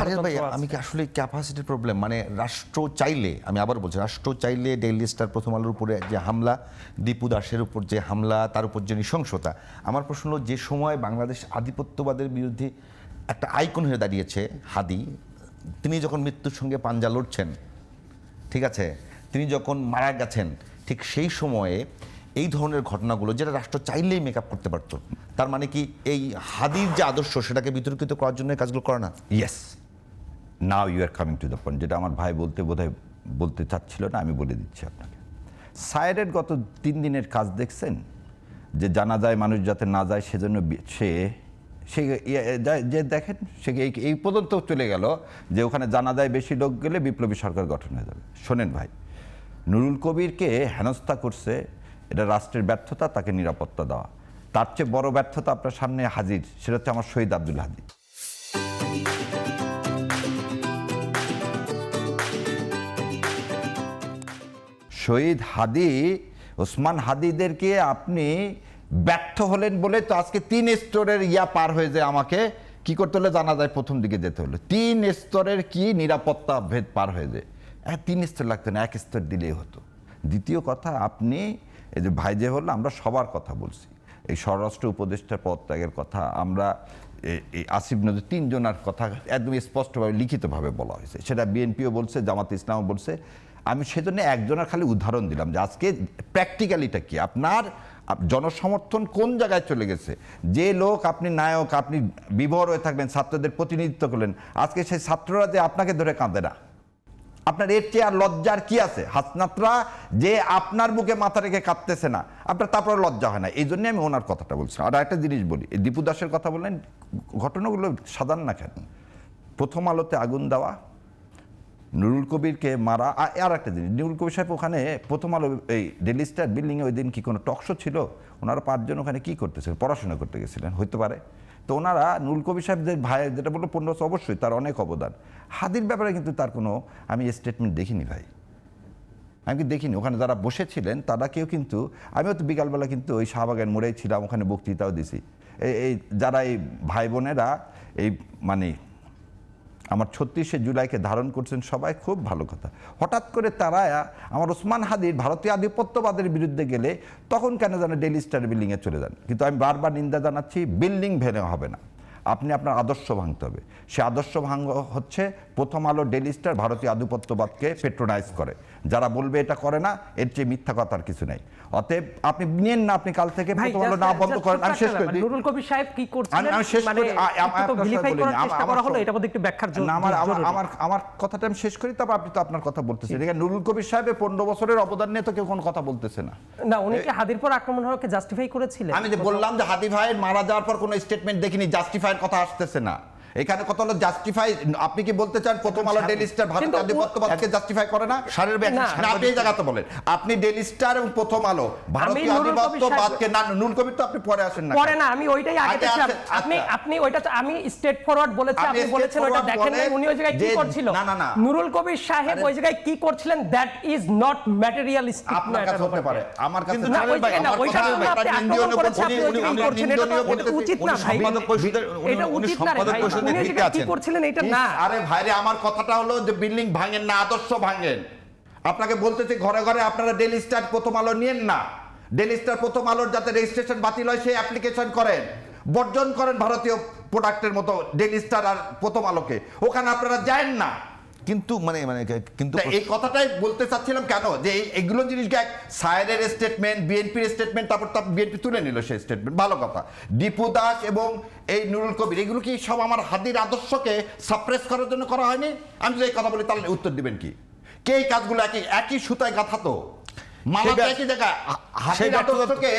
Harian ভাই, আমি কি আসলে ক্যাপাসিটির প্রবলেম, মানে রাষ্ট্র চাইলে, আমি আবার বলছি, রাষ্ট্র চাইলে ডেইলি স্টার, প্রথম আলোর উপরে যে হামলা, দীপু দাসের উপর যে হামলা, তার উপর যে নৃশংসতা, আমার প্রশ্ন হলো, যে সময় বাংলাদেশ আধিপত্যবাদের বিরুদ্ধে একটা আইকন হয়ে দাঁড়িয়েছে হাদি, তিনি যখন মৃত্যুর সঙ্গে পাঞ্জা লড়ছেন, ঠিক আছে, তিনি যখন মারা গেছেন, ঠিক সেই সময়ে এই ধরনের ঘটনাগুলো যেটা রাষ্ট্র চাইলেই মেকআপ করতে পারত, তার মানে কি এই হাদির যে আদর্শ সেটাকে বিতর্কিত করার জন্য এই কাজগুলো করে না? Yes, now you are coming to the point, যেটা আমার ভাই বোধহয় বলতে চাচ্ছিল না, আমি বলে দিচ্ছি আপনাকে। সায়েরের গত 3 দিনের কাজ দেখছেন, যে জানা যায় মানুষ যাতে না যায় সেজন্য সে যে দেখেন, সে এই পর্যন্ত চলে গেল যে ওখানে জানা যায় বেশি লোক গেলে বিপ্লবী সরকার গঠন হয়ে যাবে। শোনেন ভাই, নুরুল কবিরকে হেনস্থা করছে, এটা রাষ্ট্রের ব্যর্থতা, তাকে নিরাপত্তা দেওয়া। তার চেয়ে বড় ব্যর্থতা আপনার সামনে হাজির, সেটা হচ্ছে আমার শহীদ আব্দুল হাদী। শহীদ হাদী, ওসমান হাদীদেরকে আপনি ব্যর্থ হলেন বলে তো আজকে 3 স্তরের পার হয়ে যায়, আমাকে কি করতে হলে জানা যায় প্রথম দিকে যেতে হলো, 3 স্তরের কি নিরাপত্তা ভেদ পার হয়ে যায়। 3 স্তর লাগতো না, 1 স্তর দিলেই হতো। দ্বিতীয় কথা, আপনি এই যে ভাই যে হলো, আমরা সবার কথা বলছি, এই স্বরাষ্ট্র উপদেষ্টার পদত্যাগের কথা, আমরা এই আসিফ নজরুল 3 জনের কথা একদম স্পষ্টভাবে লিখিতভাবে বলা হয়েছে, সেটা বিএনপিও বলছে, জামাত ইসলামও বলছে। আমি সেজন্য একজনের খালি উদাহরণ দিলাম যে আজকে প্র্যাকটিক্যালিটা কি, আপনার জনসমর্থন কোন জায়গায় চলে গেছে। যে লোক আপনি নায়ক, আপনি বিভোর হয়ে থাকলেন, ছাত্রদের প্রতিনিধিত্ব করলেন, আজকে সেই ছাত্ররা যে আপনাকে ধরে কাঁদে না, আপনার এর চেয়ে আর লজ্জার কি আছে? হাসনাতরা যে আপনার বুকে মাথা রেখে কাঁদতেছে না, আপনার তারপরে লজ্জা হয় না। এই জন্যই আমি ওনার কথাটা বলছি। আর একটা জিনিস বলি, এই দীপু দাসের কথা বললেন, ঘটনাগুলো সাধারণ না কেন? প্রথম আলোতে আগুন দেওয়া, নুরুল কবিরকে মারা, আর একটা জিনিস, নুরুল কবির সাহেব ওখানে প্রথম আলো এই ডেইলি স্টার বিল্ডিংয়ে ওই দিন কি কোনো টকশো ছিল? ওনারা 5 জন ওখানে কি করতেছিলেন? পড়াশোনা করতে গেছিলেন, হইতে পারে। তো ওনারা নুরুল কবির সাহেব যে ভাই যেটা বললো 15 বছর, অবশ্যই তার অনেক অবদান। হাদির ব্যাপারে কিন্তু তার কোনো আমি স্টেটমেন্ট দেখিনি ভাই, আমি দেখিনি। ওখানে যারা বসেছিলেন তারা কেউ কিন্তু, আমিও তো বিকালবেলা কিন্তু ওই শাহবাগের মোড়েই ছিলাম, ওখানে বক্তৃতাও দিছি। এই যারা এই ভাই বোনেরা এই মানে আমার 36শে জুলাইকে ধারণ করছেন, সবাই খুব ভালো কথা। হঠাৎ করে তারা আমার ওসমান হাদির ভারতীয় আধিপত্যবাদের বিরুদ্ধে গেলে তখন কেন যেন ডেইলি স্টার বিল্ডিংয়ে চলে যান। কিন্তু আমি বারবার নিন্দা জানাচ্ছি, বিল্ডিং ভেঙে হবে না, আপনি আপনার আদর্শ ভাঙতে হবে। সে আদর্শ ভাঙ হচ্ছে প্রথম আলো ডেইলি স্টার ভারতীয় আধিপত্যবাদকে পেট্রোনাইজ করে। যারা বলবে এটা করে না, এর চেয়ে মিথ্যা কথার কিছু নেই। অতএব আপনি নিয়েন না, আপনি কাল থেকে প্রথম আলো না বন্ধ করেন। আমি শেষ করে দিই, নুরুল কবির সাহেব কি করছিলেন, আমি শেষ করি, এটা বলতে একটু ব্যাখ্যার জন্য আমার কথাটা আমি শেষ করি, তারপর আপনি তো আপনার কথা বলতেছেন। এখানে নুরুল কবির সাহেবের 15 বছরের অবদান নিয়ে তো কেউ কোনো কথা বলতেছে না। না, উনি কি হাদির পর আক্রমণ হওয়াকে জাস্টিফাই করেছিলেন? আমি যে বললাম যে হাদি ভাইয়ের মারা যাওয়ার পর কোনো স্টেটমেন্ট দেখিনি, জাস্টিফাইয়ের কথা আসতেছে না এখানে। কত হলো জাস্টিফাই? আপনি কি বলতে চান প্রথম আলো ডেইলি স্টার ভারতীয় আধিপত্যবাদকে জাস্টিফাই করে না? আপনি এই জায়গাটা বলেন, আপনি ডেইলি স্টার এবং প্রথম আলো ভারতীয় আধিপত্যবাদকে না, নুরুল কবির তো আপনি পরে আসেন না, পরে না, আমি ওইটাই আগে দেখলাম। আপনি ওইটা, আমি স্ট্রেট ফরওয়ার্ড বলেছি, আপনি বলেছেন ওইটা দেখেন না, উনি ওই জায়গায় কি করছিল। না, নুরুল কবির সাহেব ওই জায়গায় কি করছিলেন, দ্যাট ইজ নট ম্যাটেরিয়ালিস্টিক। আপনার কাছে হতে পারে, আমার কাছে না, ওইটা আপনি আক্রমণ করেছেন, আপনি কি করছেন, এটা উচিত না ভাই, এটা উচিত না ভাই, উনি যে কি করছিলেন এটা না। আরে ভাইরে, আমার কথাটা হলো যে বিল্ডিং ভাঙেন না, আদর্শ ভাঙেন। আপনাকে বলতেছি, ঘরে ঘরে আপনারা ডেইলি স্টার প্রথম আলো নিয়েন না। ডেইলি স্টার প্রথম আলোর যাতে রেজিস্ট্রেশন বাতিল হয় সেই অ্যাপ্লিকেশন করেন, বর্জন করেন ভারতীয় প্রোডাক্টের মতো ডেইলি স্টার আর প্রথম আলোকে, ওখানে আপনারা যান না। কিন্তু কিন্তু এই কথাটাই বলতে চাচ্ছিলাম, কেন যে এইগুলো জিনিসকে সায়েরের স্টেটমেন্ট, বিএনপির স্টেটমেন্ট, তারপর বিএনপি তুলে নিল সেই স্টেটমেন্ট, ভালো কথা। দীপু দাস এবং এই নুরুল কবির, এগুলো কি সব আমার হাদির আদর্শকে সাপ্রেস করার জন্য করা হয়নি? আমি যদি এই কথা বলি তাহলে উত্তর দিবেন কি? কে এই কাজগুলো একই সুতায় গাঁথা তো, মালা একই জায়গায়, হাদির আদর্শকে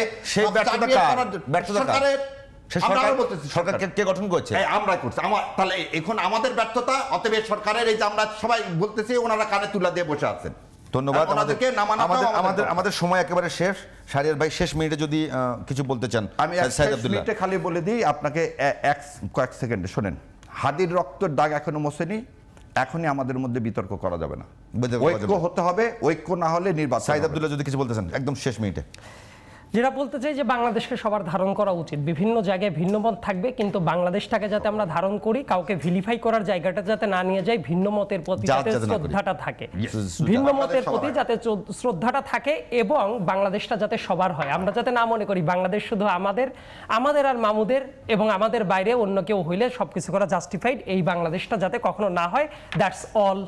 সরকারকে কে গঠন করছে? আমরাই করছি। তাহলে এখন আমাদের ব্যর্থতা, অতএব সরকারের এই যে আমরা সবাই বলতেছি, ওনারা কানে তুলা দিয়ে বসে আছেন। ধন্যবাদ। আমাদের সময় একেবারে শেষ। শাহরিয়ার ভাই, শেষ মিনিটে যদি কিছু বলতে চান। আমি মিনিটে খালি বলে দিই আপনাকে, কয়েক সেকেন্ডে শোনেন। হাদির রক্তের দাগ এখনো মোছেনি, এখনই আমাদের মধ্যে বিতর্ক করা যাবে না, ঐক্য হতে হবে, ঐক্য না হলে নির্বাচন। সাইদ আব্দুল্লাহ যদি কিছু বলতে চান একদম শেষ মিনিটে। যেটা বলতে চাই যে বাংলাদেশকে সবার ধারণ করা উচিত। বিভিন্ন জায়গায় ভিন্ন মত থাকবে, কিন্তু বাংলাদেশটাকে যাতে আমরা ধারণ করি, কাউকে ভিলিফাই করার জায়গাটা যাতে না নিয়ে যাই, ভিন্ন মতের প্রতি যাতে শ্রদ্ধাটা থাকে, ভিন্ন মতের প্রতি যাতে শ্রদ্ধাটা থাকে, এবং বাংলাদেশটা যাতে সবার হয়। আমরা যাতে না মনে করি বাংলাদেশ শুধু আমাদের আর মামুদের, এবং আমাদের বাইরে অন্য কেউ হইলে সবকিছু করা জাস্টিফাইড। এই বাংলাদেশটা যাতে কখনো না হয়। That's all.